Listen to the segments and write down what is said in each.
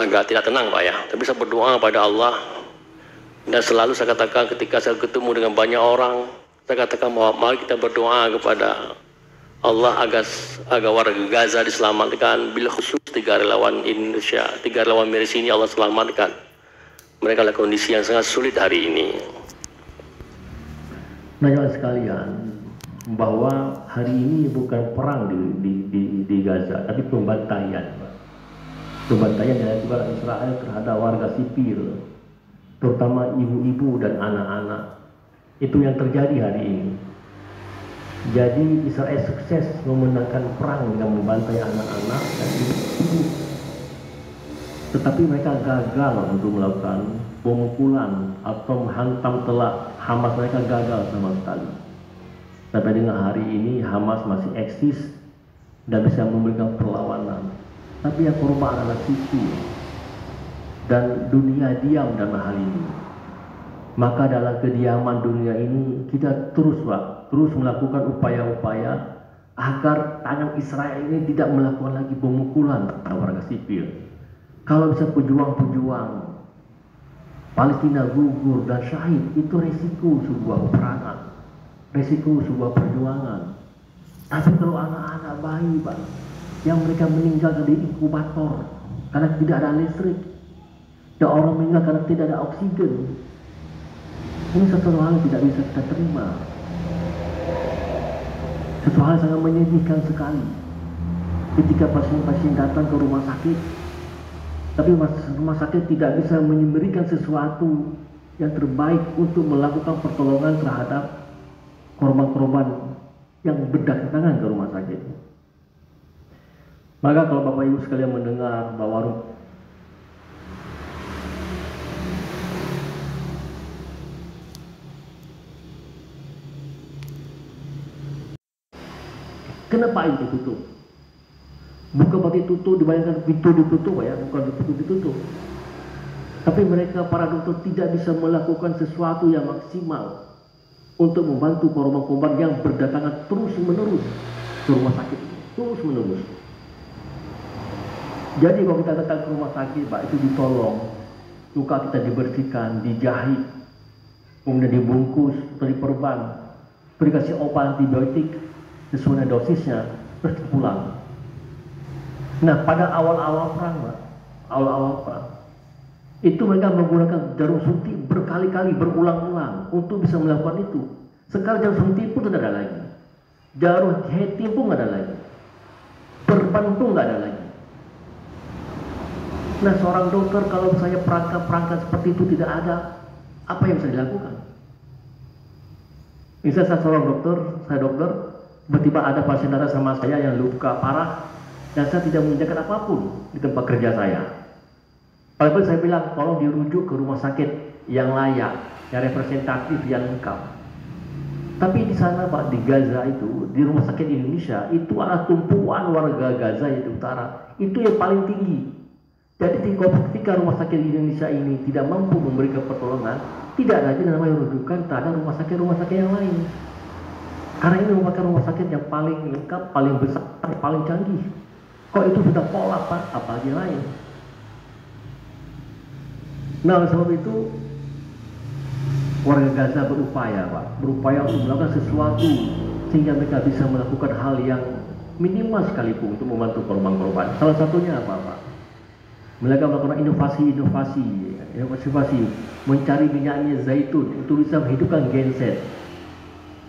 agak tidak tenang Pak ya, tapi saya berdoa pada Allah, dan selalu saya katakan ketika saya ketemu dengan banyak orang, saya katakan bahwa mari kita berdoa kepada Allah agar warga Gaza diselamatkan, bila khusus 3 relawan Indonesia, 3 relawan miris ini Allah selamatkan. Mereka adalah kondisi yang sangat sulit hari ini. Nah, jemaah sekalian, bahwa hari ini bukan perang di Gaza, tapi pembantaian. Pembantaian yang dilakukan Israel terhadap warga sipil, terutama ibu-ibu dan anak-anak. Itu yang terjadi hari ini. Jadi Israel sukses memenangkan perang dengan membantai anak-anak dan ibu-ibu. Tetapi mereka gagal untuk melakukan pemukulan atau menghantam telak Hamas. Mereka gagal sama sekali. Sampai dengan hari ini Hamas masih eksis dan bisa memberikan perlawanan. Tapi yang korban adalah sipil. Dan dunia diam dalam hal ini. Maka dalam kediaman dunia ini kita terus melakukan upaya-upaya agar tangan Israel ini tidak melakukan lagi pemukulan terhadap warga sipil. Kalau bisa pejuang-pejuang Palestina gugur dan syahid, itu resiko sebuah peperangan, resiko sebuah perjuangan. Tapi kalau anak-anak bayi, Pak, yang mereka meninggal di inkubator karena tidak ada listrik, dan orang meninggal karena tidak ada oksigen, ini satu hal yang tidak bisa kita terima. Satu hal sangat menyedihkan sekali ketika pasien-pasien datang ke rumah sakit, tapi rumah sakit tidak bisa memberikan sesuatu yang terbaik untuk melakukan pertolongan terhadap korban-korban yang berdatangan ke rumah sakit. Maka kalau Bapak Ibu sekalian mendengar bahwa kenapa ini ditutup? Bukan berarti tutup dibayangkan pintu ditutup ya, bukan ditutup. Tapi mereka para dokter tidak bisa melakukan sesuatu yang maksimal untuk membantu korban-korban yang berdatangan terus-menerus ke rumah sakit ini, terus-menerus. Jadi kalau kita datang ke rumah sakit, Pak, itu ditolong, luka kita dibersihkan, dijahit, kemudian dibungkus atau diperban, dikasih obat antibiotik sesuai dosisnya, terus pulang. Nah, pada awal-awal perang, Pak, awal-awal perang, itu mereka menggunakan jarum suntik berkali-kali, berulang-ulang untuk bisa melakukan itu. Sekarang jarum suntik pun tidak ada lagi, jarum heating pun tidak ada lagi, perban pun tidak ada lagi. Nah, seorang dokter kalau misalnya perangkat-perangkat seperti itu tidak ada, apa yang bisa dilakukan? Misalnya saya seorang dokter, tiba-tiba ada pasien datang sama saya yang luka parah, dan saya tidak mengerjakan apapun di tempat kerja saya. Padahal saya bilang, tolong dirujuk ke rumah sakit yang layak, yang representatif, yang lengkap. Tapi di sana, Pak, di Gaza itu, di rumah sakit Indonesia, itu adalah tumpuan warga Gaza yang utara. Itu yang paling tinggi. Jadi ketika rumah sakit Indonesia ini tidak mampu memberikan pertolongan, tidak ada lagi namanya rujukan terhadap rumah sakit yang lain. Karena ini merupakan rumah sakit yang paling lengkap, paling besar, paling canggih. Kok itu sudah kolap, Pak, apalagi lain. Nah, oleh sebab itu warga Gaza berupaya, Pak, untuk melakukan sesuatu sehingga mereka bisa melakukan hal yang minimal sekalipun untuk membantu korban-korban. Salah satunya apa, Pak? Mereka melakukan inovasi, mencari minyaknya zaitun untuk bisa menghidupkan genset.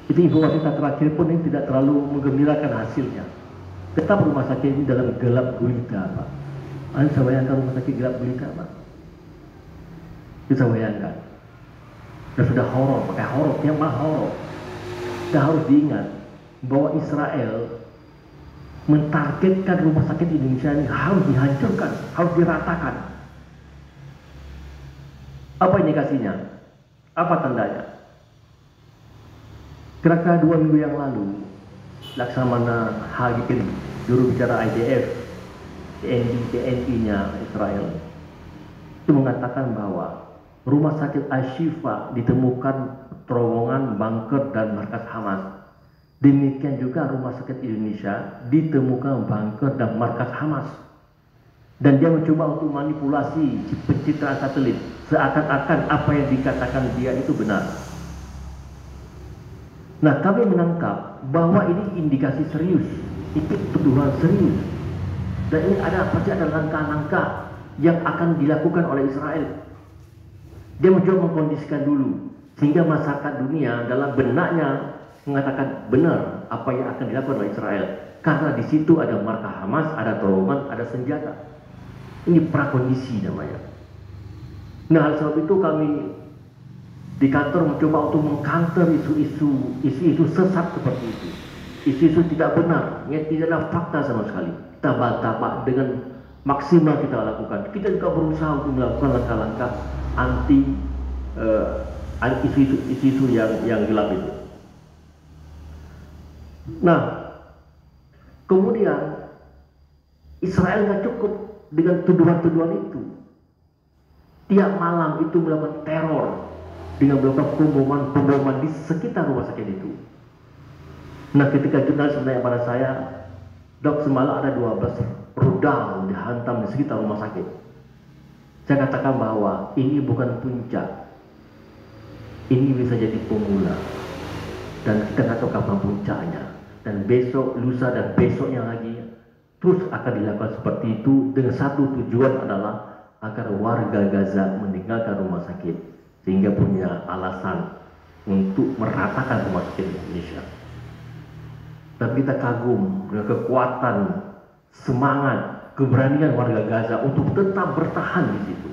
Itu informasi terakhir pun ini tidak terlalu menggembirakan hasilnya. Tetap rumah sakit ini dalam gelap gulita, Pak. Anda bisa bayangkan rumah sakit gelap gulita, Pak? Bisa bayangkan. Dan sudah horor, pakai horor, yang mah horor. Kita harus diingat bahwa Israel mentargetkan rumah sakit Indonesia ini harus dihancurkan, harus diratakan. Apa indikasinya? Apa tandanya? Kira-kira 2 minggu yang lalu, Laksamana Hagikin, juru bicara IDF, TNI-nya Israel, itu mengatakan bahwa rumah sakit Al-Shifa ditemukan terowongan, bunker, dan markas Hamas. Demikian juga rumah sakit Indonesia ditemukan bunker dan markas Hamas. Dan dia mencoba untuk manipulasi pencitraan satelit seakan-akan apa yang dikatakan dia itu benar. Nah, kami menangkap bahwa ini indikasi serius, itu tuduhan serius, dan ini pasti ada langkah-langkah yang akan dilakukan oleh Israel. Dia mencoba mengkondisikan dulu sehingga masyarakat dunia dalam benaknya mengatakan benar apa yang akan dilakukan oleh Israel, karena di situ ada markah Hamas, ada terowongan, ada senjata. Ini prakondisi namanya. Nah, oleh sebab itu kami di kantor mencoba untuk mengcounter isu-isu sesat seperti itu, isu-isu tidak benar, yang tidak ada fakta sama sekali. Kita bantah dengan maksimal kita lakukan. Kita juga berusaha untuk melakukan langkah-langkah anti isu-isu yang gelap itu. Nah, kemudian Israel nggak cukup dengan tuduhan-tuduhan itu. Tiap malam itu melakukan teror dengan melakukan pemboman di sekitar rumah sakit itu. Nah, ketika jurnalis menanya pada saya, "Dok, semalam ada 12 rudal dihantam di sekitar rumah sakit." Saya katakan bahwa ini bukan puncak, ini bisa jadi pemula, dan kita nggak tahu kapan puncaknya. Dan besok, lusa, dan besoknya lagi terus akan dilakukan seperti itu dengan satu tujuan adalah agar warga Gaza meninggalkan rumah sakit sehingga punya alasan untuk meratakan rumah sakit Indonesia. Tapi kita kagum dengan kekuatan, semangat, keberanian warga Gaza untuk tetap bertahan di situ.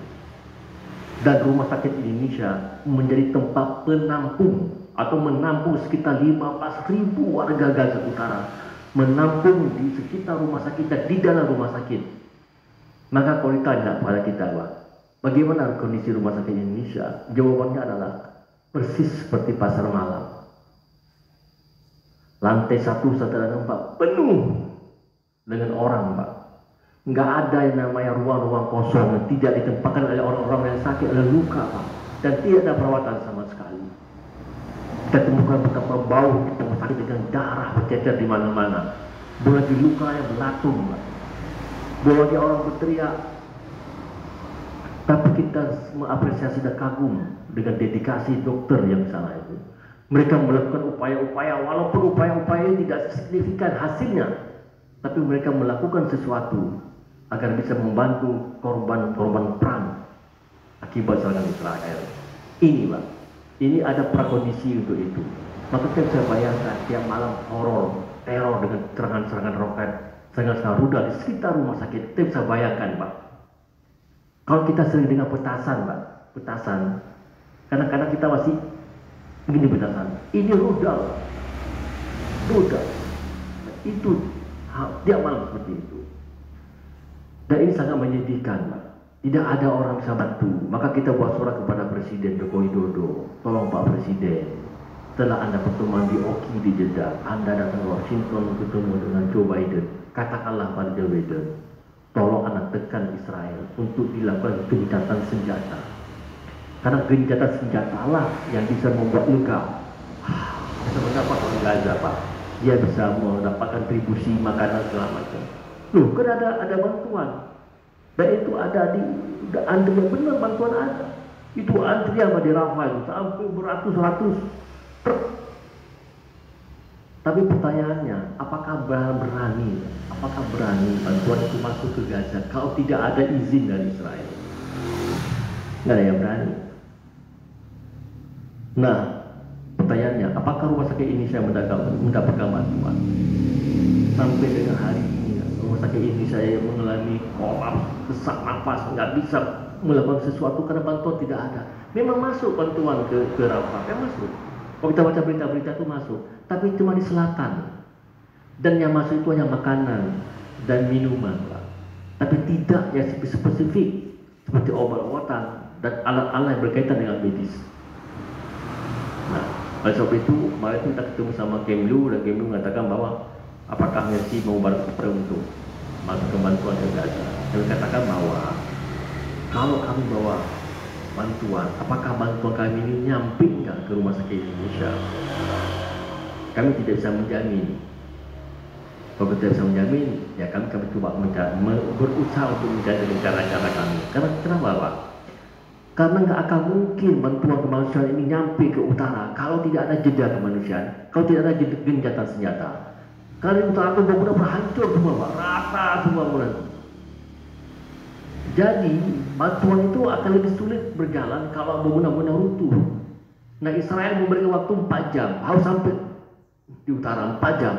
Dan rumah sakit Indonesia menjadi tempat penampung atau menampung sekitar 15.000 warga Gaza Utara, menampung di sekitar rumah sakit dan di dalam rumah sakit. Maka kalau ditanya pada kita, Pak, bagaimana kondisi rumah sakit Indonesia? Jawabannya adalah persis seperti pasar malam. Lantai 1 sampai 4 penuh dengan orang, Pak. Nggak ada yang namanya ruang-ruang kosong yang tidak ditempatkan oleh orang-orang yang sakit, oleh luka, Pak. Dan tidak ada perawatan sama sekali. Kita temukan betapa bau di rumah sakit dengan darah bercecer di mana-mana. Boleh di luka yang belatung, Pak. Boleh orang berteriak. Tapi kita mengapresiasi dan kagum dengan dedikasi dokter yang sana itu. Mereka melakukan upaya-upaya, walaupun upaya-upaya tidak signifikan hasilnya, tapi mereka melakukan sesuatu agar bisa membantu korban-korban perang akibat serangan Israel. Ini, Pak, ini ada prakondisi untuk itu. Maka kita bisa bayangkan tiap malam horor, teror dengan serangan-serangan roket, serangan-serangan rudal di sekitar rumah sakit. Kita bisa bayangkan, Pak. Kalau kita sering dengar petasan, Pak, petasan, kadang-kadang kita masih begini petasan. Ini rudal, itu tiap malam seperti itu. Dan ini sangat menyedihkan, Pak. Tidak ada orang bisa bantu. Maka kita buat surat kepada Presiden Joko Widodo. Tolong Pak Presiden, setelah Anda pertemuan di Oki di Jeddah, Anda datang ke Washington ketemu dengan Joe Biden, katakanlah pada Joe Biden, tolong Anda tekan Israel untuk dilakukan gencatan senjata. Karena gencatan senjata lah yang bisa membuat lega. Bisa mendapat orang Gaza, Pak. Dia bisa mendapatkan kontribusi makanan segala macam. Loh, kan ada bantuan. Dan itu ada di antrian, benar bantuan ada. Itu antrian di Rafah itu sampai beratus-ratus truk. Tapi pertanyaannya, apakah berani bantuan itu masuk ke Gaza kalau tidak ada izin dari Israel? Nggak ada yang berani. Nah, pertanyaannya, apakah rumah sakit Indonesia mendapatkan bantuan? Sampai dengan hari ini, rumah sakit Indonesia yang mengalami kolaps, sesak nafas, nggak bisa melakukan sesuatu karena bantuan tidak ada. Memang masuk bantuan ke Rafah, yang masuk. Kalau kita baca berita-berita itu masuk, tapi cuma di selatan. Dan yang masuk itu hanya makanan dan minuman, Pak. Tapi tidak yang spesifik seperti obat-obatan dan alat-alat yang berkaitan dengan medis. Nah, oleh sebab itu, kemarin kita ketemu sama Kemlu, dan Kemlu mengatakan bahwa apakah Mercy mau bantu untuk masuk bantuan ke Gaza. Kami katakan bahwa kalau kami bawa bantuan, apakah bantuan kami ini nyampe nggak ke rumah sakit Indonesia? Kami tidak bisa menjamin. Kalau kita bisa menjamin, ya kami coba berusaha untuk mencari dengan cara-cara kami. Karena kenapa Pak? Karena nggak akan mungkin bantuan kemanusiaan ini nyampe ke utara kalau tidak ada jeda kemanusiaan, kalau tidak ada gencatan senjata. Kali utara itu bangunan berhancur semua Pak, rata semua bangunan. Jadi bantuan itu akan lebih sulit berjalan kalau bangunan-bangunan runtuh. Nah Israel memberikan waktu 4 jam, harus sampai di utara 4 jam.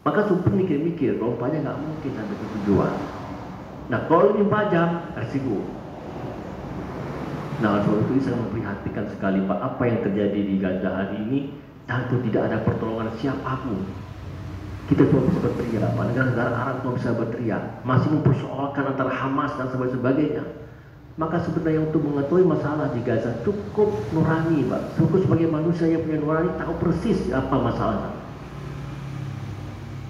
Maka Supri mikir-mikir, rompanya nggak mungkin sampai ke tujuan. Nah kalau ini 4 jam, resiko. Nah soal itu saya memprihatinkan sekali Pak, apa yang terjadi di Gaza hari ini, tentu tidak ada pertolongan siapapun. Kita cuma bisa berteriak, Pak. Negara-negara Arab cuma bisa berteriak, masih mempersoalkan antara Hamas dan sebagainya. Maka sebenarnya untuk mengetahui masalah di Gaza cukup nurani, Pak. Cukup sebagai manusia yang punya nurani tahu persis apa masalahnya.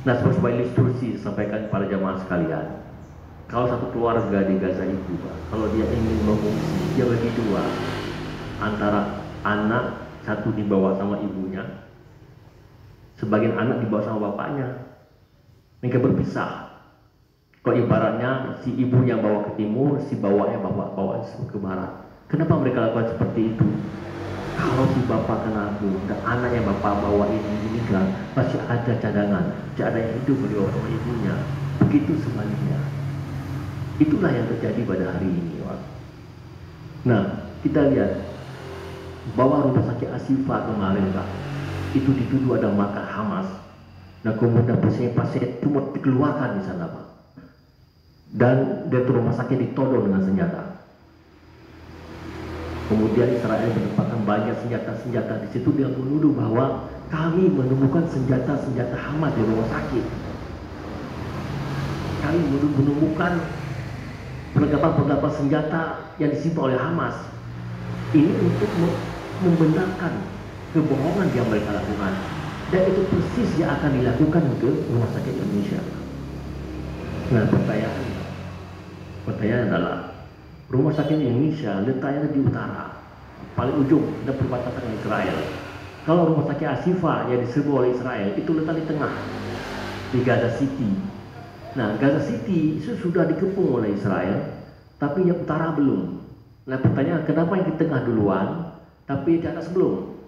Nah, sebagai instruksi sampaikan kepada jamaah sekalian, kalau satu keluarga di Gaza itu, Pak, kalau dia ingin mengungsi, dia bagi dua, antara anak satu dibawa sama ibunya, sebagian anak dibawa sama bapaknya. Mereka berpisah. Kalau ibaratnya si ibu yang bawa ke timur, si bawahnya bawa ke barat. Kenapa mereka lakukan seperti itu? Kalau si bapak kena abu dan anak yang bapak bawa ini meninggal, masih ada cadangan, masih ada yang hidup dibawa sama ibunya. Begitu sebaliknya. Itulah yang terjadi pada hari ini, Pak. Nah, kita lihat bahwa rumah sakit Ashifa kemarin, Pak, itu dituduh ada makar Hamas. Nah kemudian pasien-pasien itu dikeluarkan di sana Pak. Dan direktur rumah sakit ditodong dengan senjata. Kemudian Israel menempatkan banyak senjata-senjata di situ. Dia menuduh bahwa kami menemukan senjata-senjata Hamas di rumah sakit. Kami menemukan perlengkapan-perlengkapan senjata yang disimpan oleh Hamas. Ini untuk membenarkan kebohongan yang mereka lakukan, dan itu persis yang akan dilakukan ke rumah sakit Indonesia. Nah pertanyaan adalah rumah sakit Indonesia letaknya di utara paling ujung dan perbatasan dengan Israel. Kalau rumah sakit Ashifa yang diserbu oleh Israel itu letak di tengah di Gaza City. Nah Gaza City itu sudah dikepung oleh Israel, tapi yang utara belum. Nah pertanyaan, kenapa yang di tengah duluan tapi di atas belum?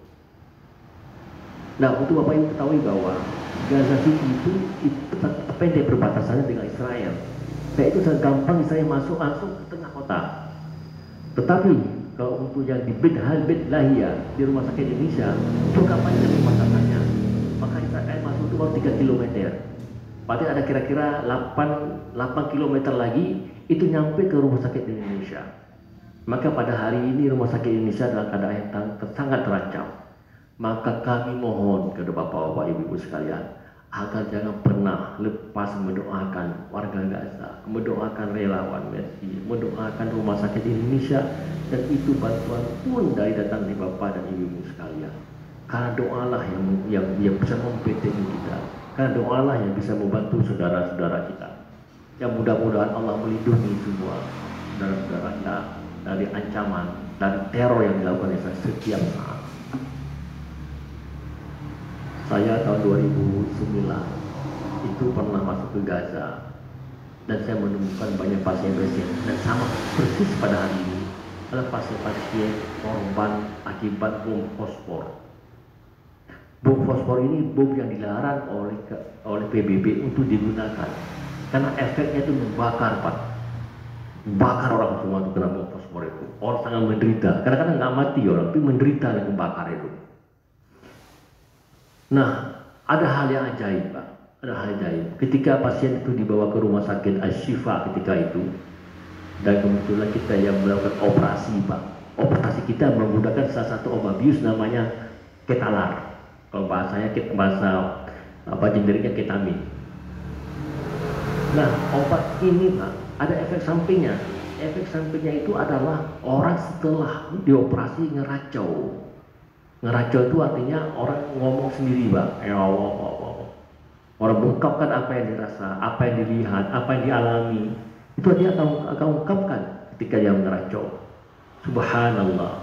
Nah, untuk Bapak Ibu ketahui bahwa Gaza City itu pendek perbatasannya dengan Israel. Dan itu sangat gampang Israel masuk langsung ke tengah kota. Tetapi kalau untuk yang di Beit Lahia di rumah sakit Indonesia, itu kapan dari perbatasannya? Maka Israel masuk itu baru 3 km. Berarti ada kira-kira 8 km lagi itu nyampe ke rumah sakit Indonesia. Maka pada hari ini rumah sakit Indonesia dalam keadaan yang sangat terancam. Maka kami mohon kepada Bapak-Bapak, Ibu-Ibu sekalian, agar jangan pernah lepas mendoakan warga Gaza, mendoakan relawan Mercy, mendoakan rumah sakit Indonesia, dan itu bantuan pun datang dari Bapak dan Ibu-Ibu sekalian. Karena doalah yang bisa membentengi kita, karena doalah yang bisa membantu saudara-saudara kita. Yang mudah-mudahan Allah melindungi semua saudara-saudara kita dari ancaman dan teror yang dilakukan Israel setiap saat. Saya tahun 2009 itu pernah masuk ke Gaza dan saya menemukan banyak pasien-pasien, dan sama persis pada hari ini adalah pasien-pasien korban akibat bom fosfor. Bom fosfor ini bom yang dilarang oleh PBB untuk digunakan karena efeknya itu membakar, Pak. Membakar orang semua itu kena bom fosfor itu. Orang sangat menderita. Kadang-kadang nggak mati orang, tapi menderita dengan membakar itu. Nah, ada hal yang ajaib, Pak. Ada hal ajaib. Ketika pasien itu dibawa ke rumah sakit Ashifa ketika itu, dan kebetulan kita yang melakukan operasi, Pak. Operasi kita menggunakan salah satu obat bius namanya ketalar. Kalau bahasanya generiknya ketamin. Nah, obat ini, Pak, ada efek sampingnya. Efek sampingnya itu adalah orang setelah dioperasi ngeracau. Ngeracau itu artinya orang ngomong sendiri, Pak. Ya Allah. Orang mengungkapkan apa yang dirasa, apa yang dilihat, apa yang dialami. Itu dia akan ungkapkan ketika dia ngeracau. Subhanallah.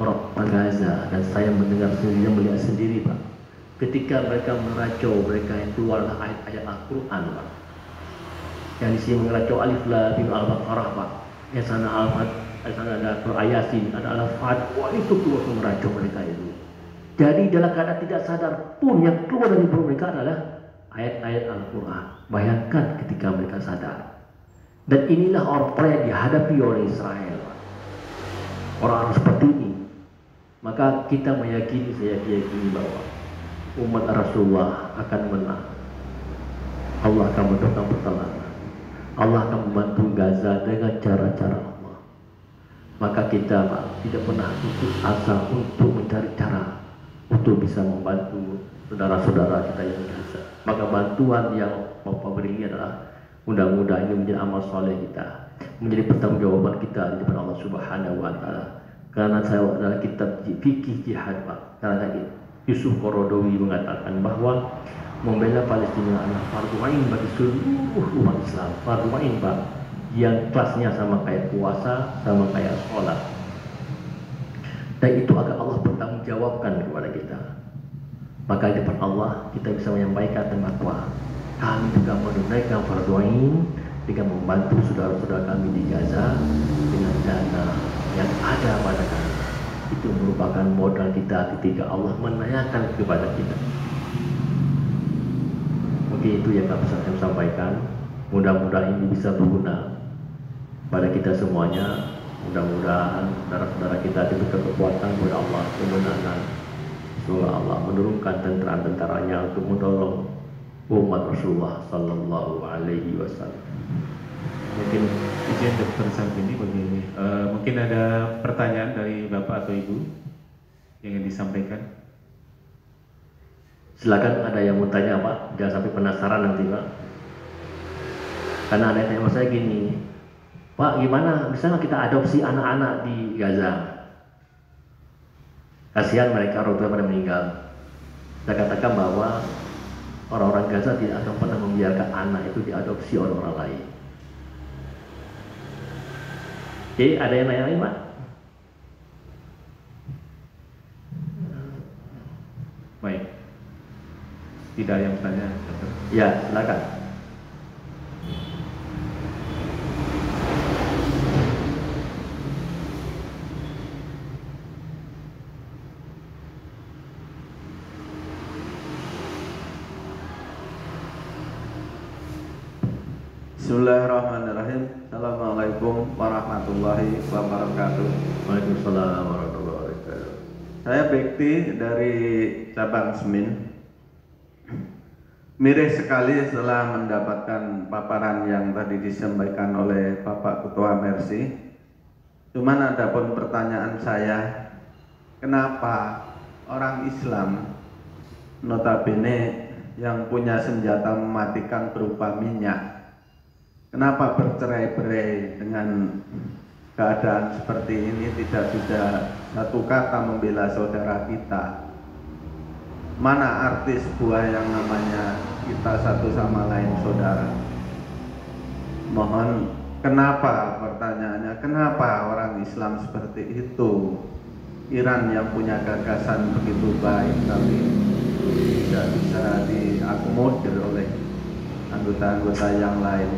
Orang Gaza, dan saya mendengar sendiri, melihat sendiri, Pak. ketika mereka meracau, mereka yang keluarlah ayat-ayat Al-Quran, Pak. Yang di sini meracau alif lam mim al-baqarah, Pak. Yang sana al-Fatihah, sana ada Yasin, ada al-Fatihah. Wah, itu keluar meracau mereka itu. Jadi dalam keadaan tidak sadar pun yang keluar dari mulut mereka adalah ayat-ayat Al-Quran. Bayangkan ketika mereka sadar. Dan inilah orang yang dihadapi oleh Israel. Orang-orang seperti ini. Maka kita meyakini, saya yakini bahwa umat Rasulullah akan menang. Allah akan mendatang pertolongan. Allah akan membantu Gaza dengan cara-cara Allah. Maka kita tidak pernah putus asa untuk mencari cara untuk bisa membantu saudara-saudara kita yang Gaza. Maka bantuan yang Bapak beri ini adalah mudah-mudahan ini menjadi amal soleh kita, menjadi pertanggungjawaban kita di depan Allah Subhanahu wa Ta'ala. Karena saya adalah kitab fikih jihad, Pak. Karena Yusuf Qaradawi mengatakan bahwa membela Palestina adalah fardu ain bagi seluruh umat Islam. Fardu ain, Pak, yang kelasnya sama kayak puasa, sama kayak sholat. Dan itu agar Allah bertanggungjawabkan kepada kita. Maka di depan Allah kita bisa menyampaikan bahwa kami juga menunaikan fardu ain dengan membantu saudara-saudara kami di Gaza dengan dana yang ada pada kami. Itu merupakan modal kita ketika Allah menanyakan kepada kita. Mungkin itu yang saya sampaikan. Mudah-mudahan ini bisa berguna pada kita semuanya. Mudah-mudahan saudara-saudara kita diberikan kekuatan kepada Allah, kemenangan. Semoga Allah menurunkan tentara-tentaranya untuk menolong umat Rasulullah Sallallahu Alaihi Wasallam. Mungkin izin Dr. Sarbini begini, mungkin ada pertanyaan dari Bapak atau Ibu yang ingin disampaikan. Silakan, ada yang mau tanya, Pak? Jangan sampai penasaran nanti, Pak. Karena ada yang tanya sama saya gini, Pak, gimana bisa nggak kita adopsi anak-anak di Gaza? Kasihan mereka, orang tua pada meninggal. Saya katakan bahwa orang-orang Gaza tidak akan pernah membiarkan anak itu diadopsi oleh orang lain. Oke, ada yang nanya lain, Pak? Baik. Tidak ada yang bertanya, Dokter. Ya, silakan. Bismillahirrahmanirrahim. Assalamualaikum warahmatullahi wabarakatuh. Waalaikumsalam warahmatullahi wabarakatuh. Saya Bekti dari cabang Semin. Mirip sekali setelah mendapatkan paparan yang tadi disampaikan oleh Bapak Ketua Mersi. Cuman ada pun pertanyaan saya, kenapa orang Islam notabene yang punya senjata mematikan berupa minyak, kenapa bercerai-berai dengan keadaan seperti ini tidak bisa satu kata membela saudara kita? Mana artis buah yang namanya kita satu sama lain saudara? Mohon, kenapa, pertanyaannya, kenapa orang Islam seperti itu? Iran yang punya gagasan begitu baik tapi tidak bisa diakomodir oleh anggota-anggota yang lain.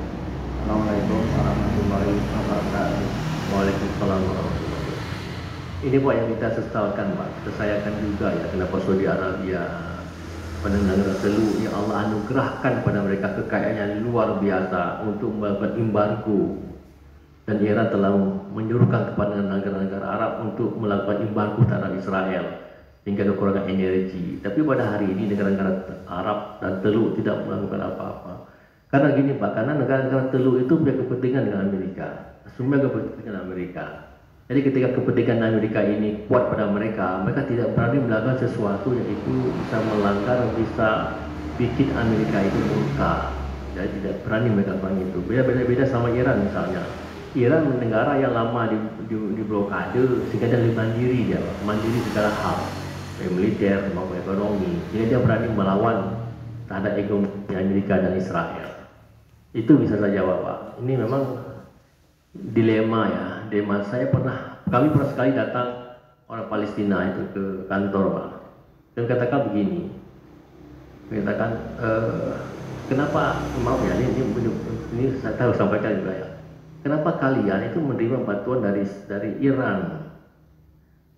Assalamualaikum warahmatullahi wabarakatuh. Waalaikumsalam warahmatullahi wabarakatuh. Ini Pak yang kita sesalkan, Pak. Kesayangan juga ya, kenapa Saudi Arabia pada negara Teluk yang Allah anugerahkan pada mereka kekayaan yang luar biasa untuk melakukan embargo, dan Iran telah menyuruhkan kepada negara-negara Arab untuk melakukan embargo terhadap Israel hingga kekurangan energi. Tapi pada hari ini negara-negara Arab dan Teluk tidak melakukan apa-apa. Karena gini, Pak, karena negara-negara Teluk itu punya kepentingan dengan Amerika. Semua kepentingan Amerika. Jadi ketika kepentingan Amerika ini kuat pada mereka, mereka tidak berani melakukan sesuatu yang itu bisa melanggar, bisa bikin Amerika itu murka. Jadi tidak berani mereka melakukan itu. Beda sama Iran misalnya. Iran negara yang lama di blokade, sehingga dia mandiri, dia mandiri segala hal, baik militer maupun ekonomi. Jadi dia berani melawan terhadap hegemoni Amerika dan Israel. Itu bisa saja, Bapak. Ini memang dilema ya. Dilema. Kami pernah sekali datang orang Palestina itu ke kantor, Pak, dan katakan begini, mengatakan kenapa, maaf ya, ini saya harus sampaikan juga ya, kenapa kalian itu menerima bantuan dari Iran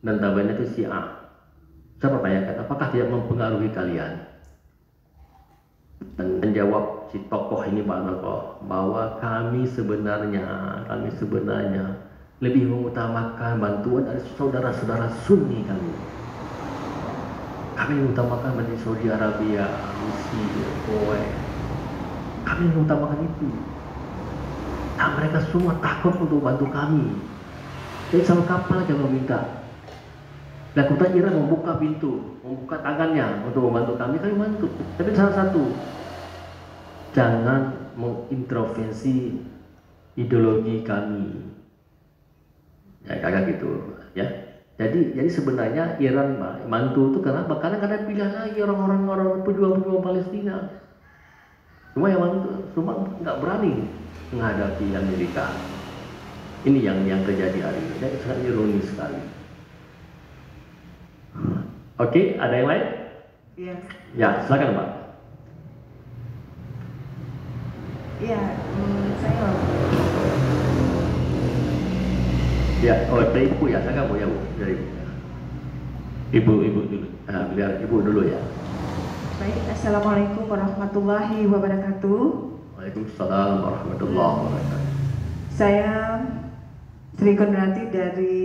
dan tabanya itu Syiah? Saya pertanyakan, apakah tidak mempengaruhi kalian? Dan menjawab si tokoh ini Pak Noko bahwa kami sebenarnya lebih mengutamakan bantuan dari saudara-saudara Sunni kami. Kami mengutamakan dari Saudi Arabia, Mesir, Kuwait. Kami mengutamakan itu. Nah, mereka semua takut untuk bantu kami. Jadi sama kapal aja meminta. Dan kemudian Iran membuka pintu, membuka tangannya untuk membantu kami bantu. Tapi salah satu, jangan mengintervensi ideologi kami. Ya kayak gitu, ya. Jadi sebenarnya Iran bantu itu kenapa? Karena pilihan lagi orang-orang pejuang-pejuang Palestina. Cuma yang bantu, cuma nggak berani menghadapi Amerika. Ini yang terjadi hari ini. Jadi sangat ironis sekali. Oke, ada yang lain? Iya. Ya, silakan Pak. Iya, saya. Ya, dari Ibu ya, saya Bu ya Bu, dari Ibu. Ibu dulu. Nah, biar Ibu dulu ya. Baik, Assalamualaikum warahmatullahi wabarakatuh. Waalaikumsalam warahmatullahi wabarakatuh. Saya Sri Kondrati dari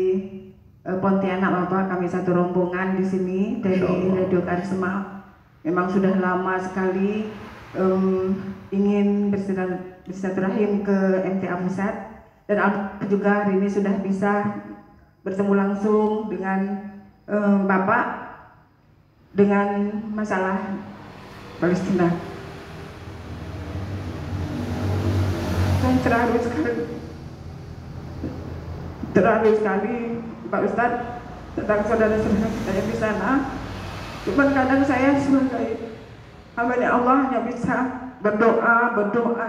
Pontianak, Bapak. Kami satu rombongan di sini dari Radio Karisma. Memang sudah lama sekali ingin bersilaturahim ke MTA Pusat, dan alhamdulillah juga hari ini sudah bisa bertemu langsung dengan Bapak dengan masalah Palestina. Saya terharu sekali Pak Ustadz tentang saudara-saudara kita yang di sana. Cuman kadang saya sebagai hamba Allah hanya bisa berdoa,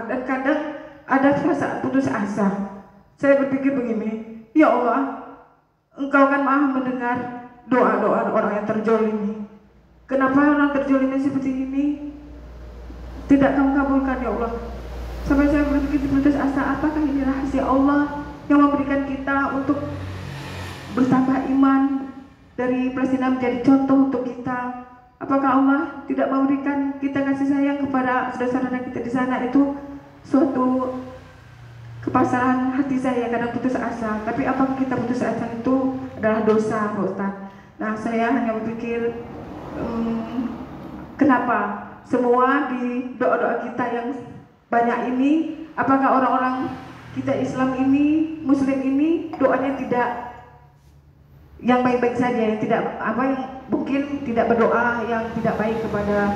dan kadang ada perasaan putus asa. Saya berpikir begini, ya Allah, Engkau kan maha mendengar doa-doa orang yang terjolimi. Kenapa orang terjolimi seperti ini tidak Kamu kabulkan, ya Allah? Sampai saya berpikir putus asa, apakah ini rahasia Allah yang memberikan kita untuk bertambah iman dari Palestina menjadi contoh untuk kita? Apakah Allah tidak memberikan kita kasih sayang kepada saudara-saudara kita di sana? Itu suatu kepasrahan hati saya, kadang putus asa. Tapi apakah kita putus asa itu adalah dosa, Pak Ustaz? Nah, saya hanya berpikir, kenapa semua di doa-doa kita yang banyak ini, apakah orang-orang kita Islam ini, Muslim ini, doanya tidak yang baik-baik saja, yang tidak yang mungkin tidak berdoa yang tidak baik kepada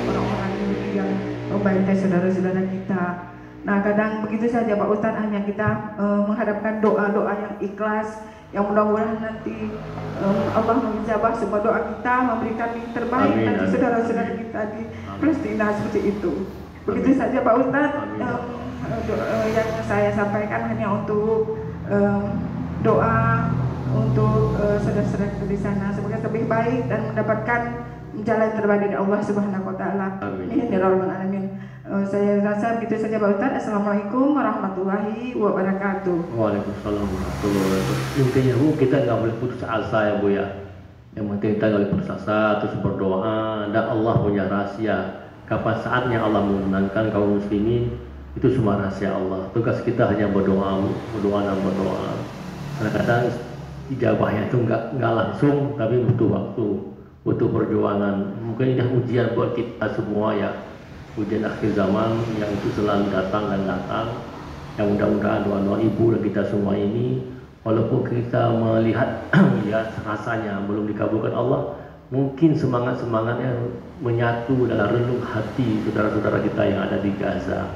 orang-orang yang membantai saudara-saudara kita. Nah, kadang begitu saja Pak Ustadz, hanya kita mengharapkan doa-doa yang ikhlas, yang mudah-mudahan nanti Allah mengijabah semua doa kita, memberikan yang terbaik nanti saudara-saudara kita di Palestina, seperti itu. Begitu saja Pak Ustadz, yang saya sampaikan hanya untuk doa untuk saudara-saudara kita di sana, semoga lebih baik dan mendapatkan jalan terbaik dari Allah Subhanahu wa taala. Amin ya rabbal alamin. Saya rasa begitu saja Pak Ustaz. Assalamualaikum warahmatullahi wabarakatuh. Waalaikumsalam warahmatullahi wabarakatuh. Intinya Bu, kita nggak boleh putus asa ya Bu ya. Yang penting kita nggak boleh putus asa, terus berdoa, dan Allah punya rahasia. Kapan saatnya Allah memenangkan kaum muslimin, itu semua rahasia Allah. Tugas kita hanya berdoa dan berdoa. Kadang-kadang ijabahnya itu nggak langsung, tapi butuh waktu, butuh perjuangan. Mungkin ini ujian buat kita semua ya, ujian akhir zaman yang itu selalu datang dan datang. Yang mudah-mudahan doa-doa ibu dan kita semua ini, walaupun kita melihat rasanya belum dikabulkan Allah, mungkin semangatnya menyatu dalam relung hati saudara-saudara kita yang ada di Gaza,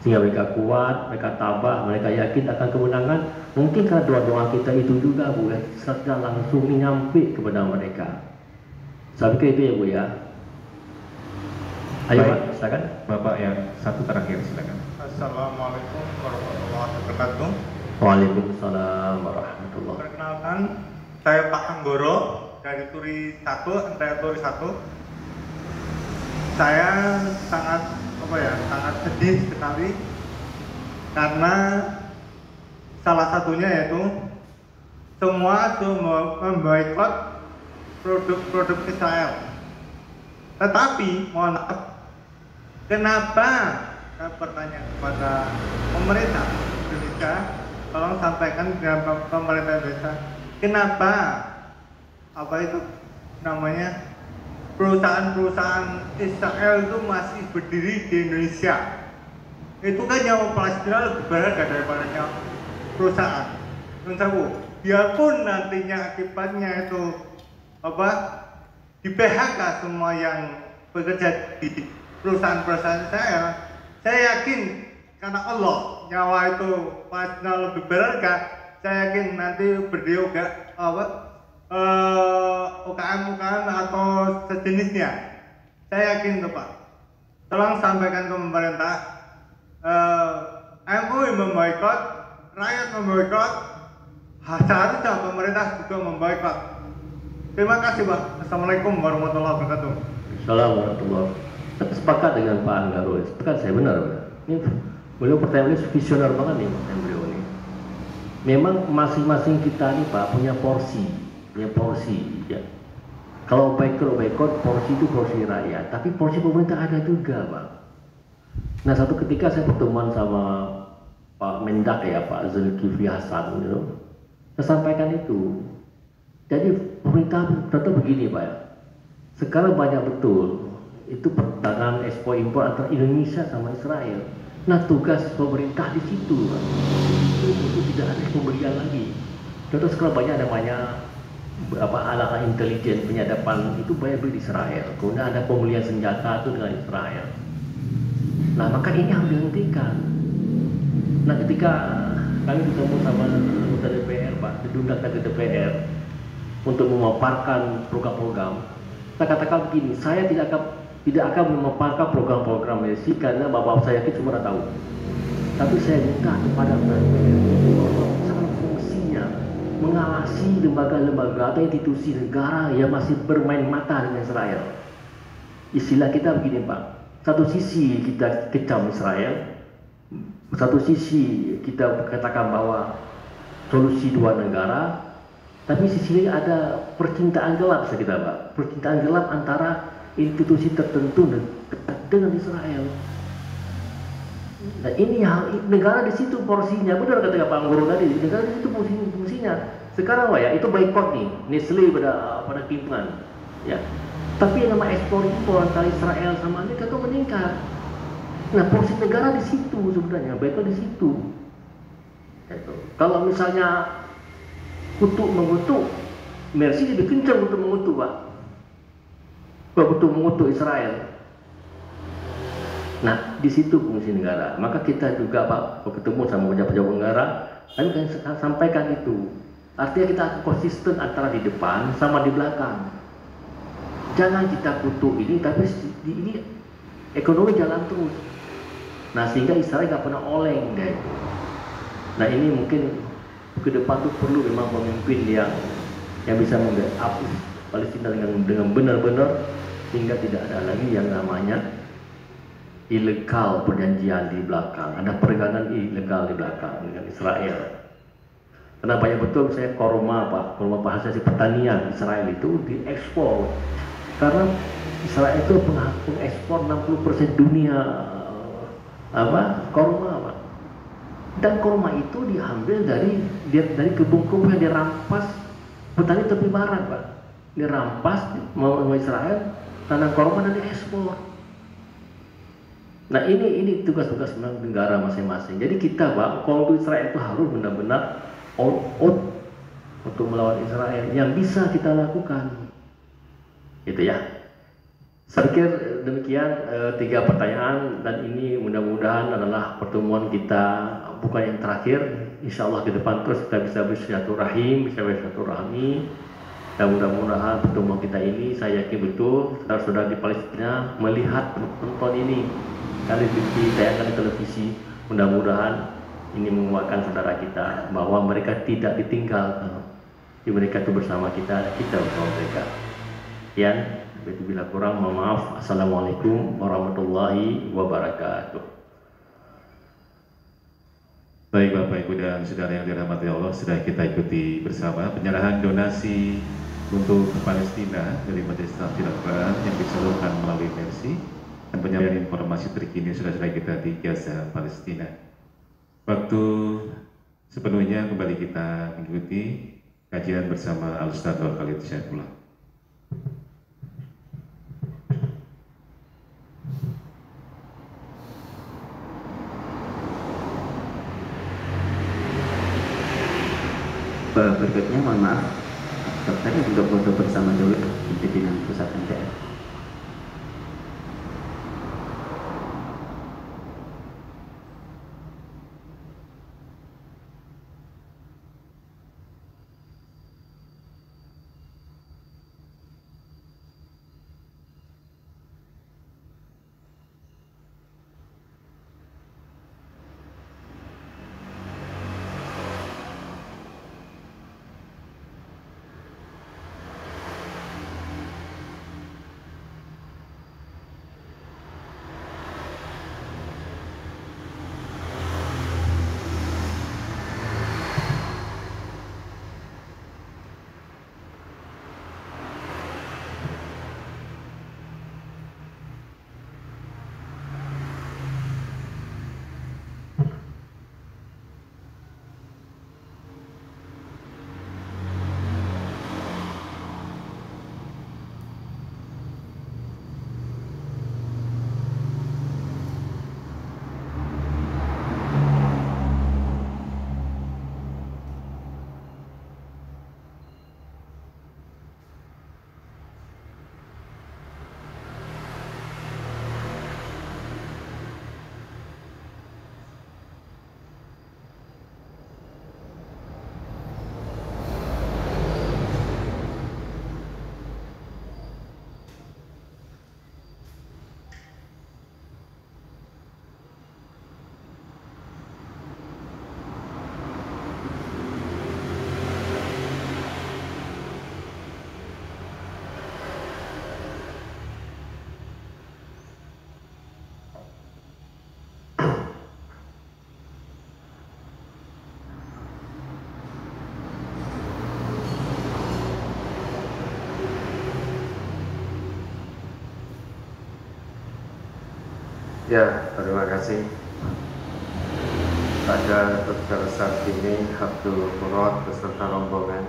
sehingga mereka kuat, mereka tabah, mereka yakin akan kemenangan. Mungkin karena doa-doa kita itu juga Bu ya, secara langsung nyampe kepada mereka. Saya pikir itu ya Bu ya. Ayo Pak, silakan. Bapak yang satu terakhir, silakan. Assalamualaikum warahmatullahi wabarakatuh. Waalaikumsalam warahmatullahi wabarakatuh. Perkenalkan, saya Pak Anggoro dari Turi 1, MTA Turi 1. saya sangat sangat sedih sekali karena salah satunya yaitu semua itu memboikot produk Israel. Tetapi mohon maaf, kenapa, saya bertanya kepada pemerintah Indonesia, tolong sampaikan dengan pemerintah Indonesia, kenapa perusahaan-perusahaan Israel itu masih berdiri di Indonesia? Itu kan nyawa Palestina lebih berharga daripada nyawa perusahaan. Biarpun nantinya akibatnya itu di PHK semua yang bekerja di perusahaan-perusahaan saya yakin karena Allah nyawa itu Palestina lebih berharga. Saya yakin nanti beliau UKM-UKM atau sejenisnya. Saya yakin tuh Pak. Tolong sampaikan ke pemerintah. MUI memboikot, rakyat memboikot, seharusnya pemerintah juga memboikot. Terima kasih Pak. Assalamualaikum warahmatullahi wabarakatuh. Assalamualaikum warahmatullahi wabarakatuh. Sepakat dengan Pak Anggaro, sepakat saya benar. Ini beliau pertanyaan ini visioner banget nih pertanyaan beliau ini. Memang masing-masing kita nih Pak punya porsi ya. Kalau boikot porsi itu porsi rakyat, tapi porsi pemerintah ada juga Pak. Nah satu ketika saya pertemuan sama Pak Mendak ya, Pak Zulkifli Hasan gitu. Saya sampaikan itu. Jadi pemerintah tetap begini Pak ya. Sekarang banyak betul itu perdagangan ekspor impor antara Indonesia sama Israel. Nah tugas pemerintah di situ Pak. Itu tidak ada pembelian lagi. Contoh sekarang banyak namanya alat intelijen penyadapan itu banyak beli di Israel. Kemudian ada pembelian senjata itu dengan Israel. Nah maka ini harus dihentikan. Nah ketika kami bertemu sama anggota DPR Pak, diundang ke DPR untuk memaparkan program-program, saya katakan begini, saya tidak akan memaparkan program-program Mercy karena bapak saya itu cuma tahu. Tapi saya minta kepada DPR untuk fungsinya mengawasi lembaga-lembaga atau institusi negara yang masih bermain mata dengan Israel. Istilah kita begini Pak. Satu sisi kita kecam Israel, satu sisi kita katakan bahwa solusi dua negara, tapi sisi lain ada percintaan gelap kita Pak, percintaan gelap antara institusi tertentu dengan Israel. Nah ini hal negara di situ porsinya, benar kata Pak Anggoro tadi, negara di situ fungsinya. Sekarang Pak ya itu boikot nih, Nestle pada kimpungan, ya. Tapi yang nama ekspor impor antara Israel sama Amerika itu meningkat. Nah porsi negara di situ sebenarnya, boikot di situ. Kalau misalnya kutuk mengutuk, Mercy lebih kencang untuk mengutuk Pak. Untuk mengutuk Israel. Nah di situ fungsi negara. Maka kita juga Pak bertemu sama pejabat-pejabat negara, kami akan sampaikan itu. Artinya kita konsisten antara di depan sama di belakang. Jangan kita kutuk ini, tapi ini ekonomi jalan terus. Nah sehingga Israel nggak pernah oleng deh. Nah ini mungkin ke depan tuh perlu memang pemimpin yang bisa membackup Palestina dengan benar-benar sehingga tidak ada lagi yang namanya ilegal perjanjian di belakang. Ada perdagangan ilegal di belakang dengan Israel. Karena banyak betul saya korma hasil pertanian Israel itu diekspor. Karena Israel itu pengekspor 60% dunia korma Pak. Dan korma itu diambil dari kebun-kebun yang dirampas petani tepi barat Pak. Dirampas mau Israel tanam korma dan diekspor. Nah ini tugas-tugas negara masing-masing. Jadi kita Pak, kalau Israel itu harus benar-benar all out untuk melawan Israel yang bisa kita lakukan. Itu ya. Saya pikir demikian 3 pertanyaan dan ini mudah-mudahan adalah pertemuan kita bukan yang terakhir. Insya Allah ke depan terus kita bisa bersilaturahim, dan mudah-mudahan pertemuan kita ini saya yakin betul saudara-saudara di Palestina melihat penonton ini kali ditayangkan di televisi. Mudah-mudahan ini menguatkan saudara kita bahwa mereka tidak ditinggal, mereka itu bersama kita bersama mereka. Sekian, Itu bila kurang, mohon maaf. Assalamualaikum warahmatullahi wabarakatuh. Baik Bapak Ibu dan Saudara yang dirahmati Allah, sudah kita ikuti bersama penyerahan donasi untuk Palestina dari Majelis Takfir Al-Quran yang disalurkan melalui Mercy, dan penyampaian informasi terkini saudara-saudara kita di Gaza, Palestina. Waktu sepenuhnya kembali kita mengikuti kajian bersama Al-Ustadz Khalid Syaifullah. Berikutnya mohon maaf, dokter untuk foto bersama dulu di pimpinan pusat MTF. Ya, terima kasih pada Dr. Sartini Abdul Murad beserta rombongan.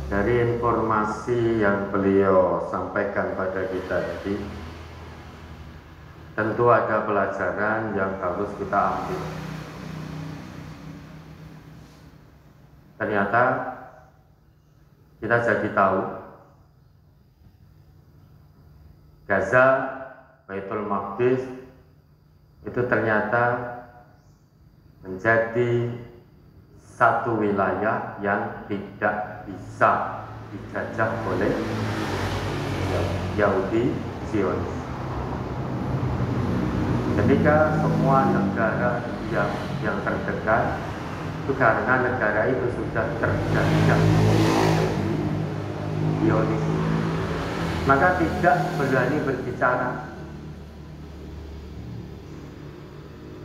Dari informasi yang beliau sampaikan pada kita tadi, tentu ada pelajaran yang harus kita ambil. Ternyata kita jadi tahu Gaza, Baitul Maqdis itu ternyata menjadi satu wilayah yang tidak bisa dijajah oleh Yahudi Zionis. Ketika semua negara yang terdekat itu karena negara itu sudah terjajah Zionis, maka tidak berani berbicara.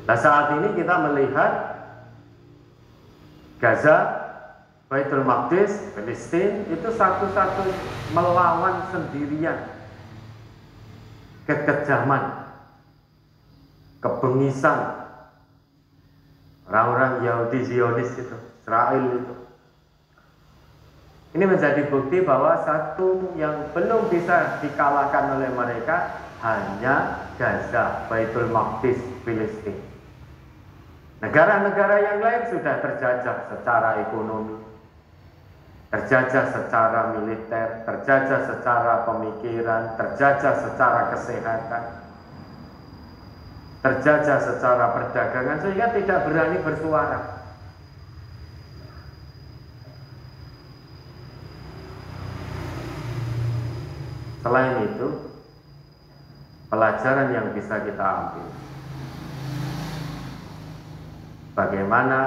Nah, saat ini kita melihat Gaza, Baitul Maqdis, Palestina itu satu-satu melawan sendirian kekejaman, kebengisan orang-orang Yahudi Zionis itu, Israel itu. Ini menjadi bukti bahwa satu yang belum bisa dikalahkan oleh mereka hanya Gaza, Baitul Maqdis, Palestina. Negara-negara yang lain sudah terjajah secara ekonomi, terjajah secara militer, terjajah secara pemikiran, terjajah secara kesehatan, terjajah secara perdagangan, sehingga tidak berani bersuara. Selain itu, pelajaran yang bisa kita ambil, bagaimana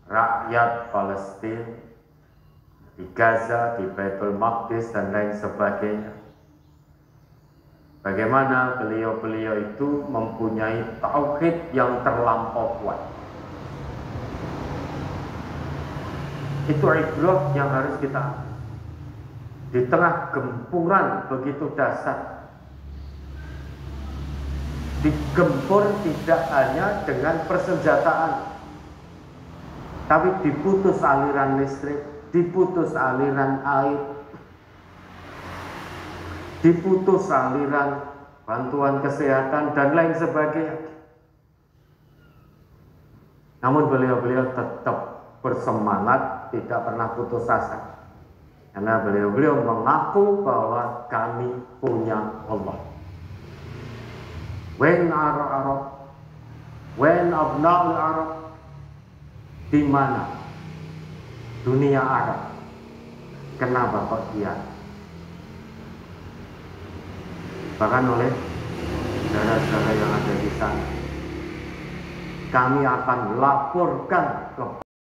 rakyat Palestina di Gaza, di Baitul Maqdis dan lain sebagainya. Bagaimana beliau-beliau itu mempunyai tauhid yang terlampau kuat. Itu ibrah yang harus kita di tengah gempuran begitu dahsyat. Digempur tidak hanya dengan persenjataan, tapi diputus aliran listrik, diputus aliran air, diputus aliran bantuan kesehatan dan lain sebagainya. Namun beliau-beliau tetap bersemangat, tidak pernah putus asa, karena beliau-beliau mengaku bahwa kami punya Allah. When Arab, when Abna'ul Arab, di mana dunia Arab, kenapa kok dia? Bahkan oleh saudara-saudara yang ada di sana, kami akan laporkan ke